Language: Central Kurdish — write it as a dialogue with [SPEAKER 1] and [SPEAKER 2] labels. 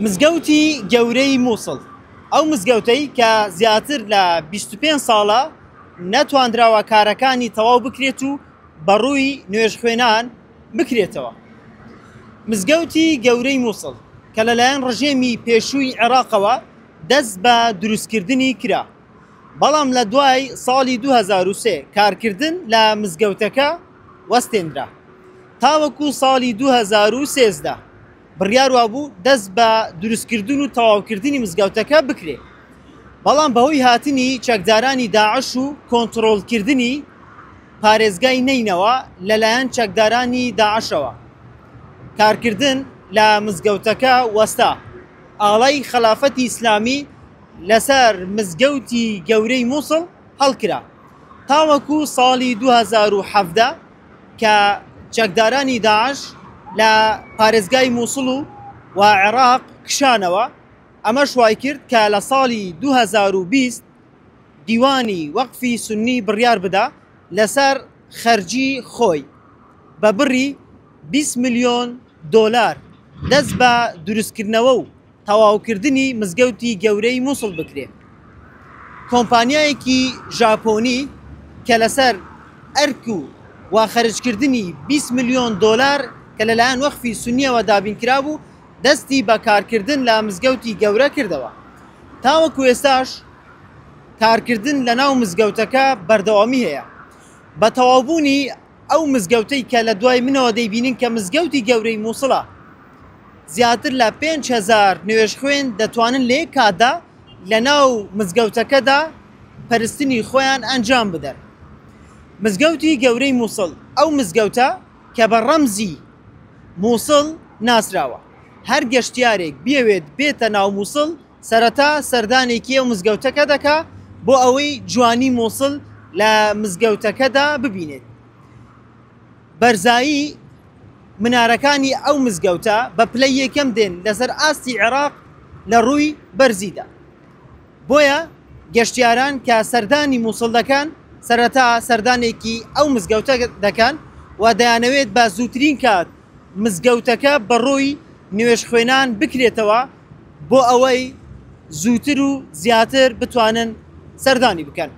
[SPEAKER 1] مزگەوتی گەورەی مووسڵ ئەو مزگەوتەی کە زیاتر لە 25 ساڵە نەتواندراوە کارەکانی تەواو بکرێت و بەڕووی نوێژ خوێنان بکرێتەوە. مزگەوتی گەورەی مووسڵ کە لەلایەن ڕژێمی پێشووی عێراقەوە دەست بە دروستکردنی کرا، بەڵام لە دوای ساڵی 2003 کارکردن لە مزگەوتەکە وەستێنرا تاوەکو ساڵی 2013 بڕیار وابوو دەست بە دروستکردن و تەواوکردنی مزگەوتەکە بکرێ، بەڵام بەهۆی هاتنی چەکدارانی داعش و کۆنتڕۆڵکردنی پارێزگای نینەوە لەلایەن چەکدارانی داعشەوە کارکردن لە مزگەوتەکە وەستا. ئاڵای خەلافەتی ئیسلامی لەسەر مزگەوتی گەورەی مووسڵ هەڵکرا تاوەکو ساڵی 2017 کە چەکدارانی داعش لە پارێزگای مووسڵ و عێراق کشانەوە. ئەمە شوای کرد کە لە ساڵی 2020 دیوانی وەقفی سونی بڕیار بدا لەسەر خەرجی خۆی بە بڕی 20 ملیۆن دۆلار دەست بە دروستکردنەوە و تەواوکردنی مزگەوتی گەورەی مووسڵ بکرێ. کۆمپانیایەکی ژاپۆنی کە لەسەر ئەرک و واخەرجکردنی 20 ملیۆن دۆلار کە لەلایەن وەقفی سونیەوە دابینکرا بوو دەستی بە کارکردن لە مزگەوتی گەورە کردەوە. تاوەکو ئێستاش کارکردن لە ناو مزگەوتەکە بەردەوامی هەیە. بە تەواوبوونی ئەو مزگەوتەی کە لە دوای منەوە دەیبینین کە مزگەوتی گەورەی مووسڵە زیاتر لە 5,000 نوێژ خوێن دەتوانن لە یەک کاتدا لە ناو مزگەوتەکەدا پەرستنی خۆیان ئەنجام بدەن. مزگەوتی گەورەی مووسڵ ئەو مزگەوتە کە بە ڕەمزی مووسڵ ناسراوە. هەر گەشتیارێک بێوێت بێتە ناو مووسڵ سەرەتا سەردانێکی ئەو مزگەوتەکە دەکا بۆ ئەوەی جوانی مووسڵ لە مزگەوتەکەدا ببینێت. بەرزایی منارەکانی ئەو مزگەوتە بە پلەی یەکەم دێن لەسەر ئاستی عێراق لە ڕووی بەرزیدا. بۆیە گەشتیاران کە سەردانی مووسڵ دەکەن سەرەتا سەردانێکی ئەو مزگەوتە دەکەن و دەیانەوێت بە زووترین کات مزگەوتەکە بەڕووی نوێژ خوێنان بکرێتەوە بۆ ئەوەی زووتر و زیاتر بتوانن سەردانی بکەن.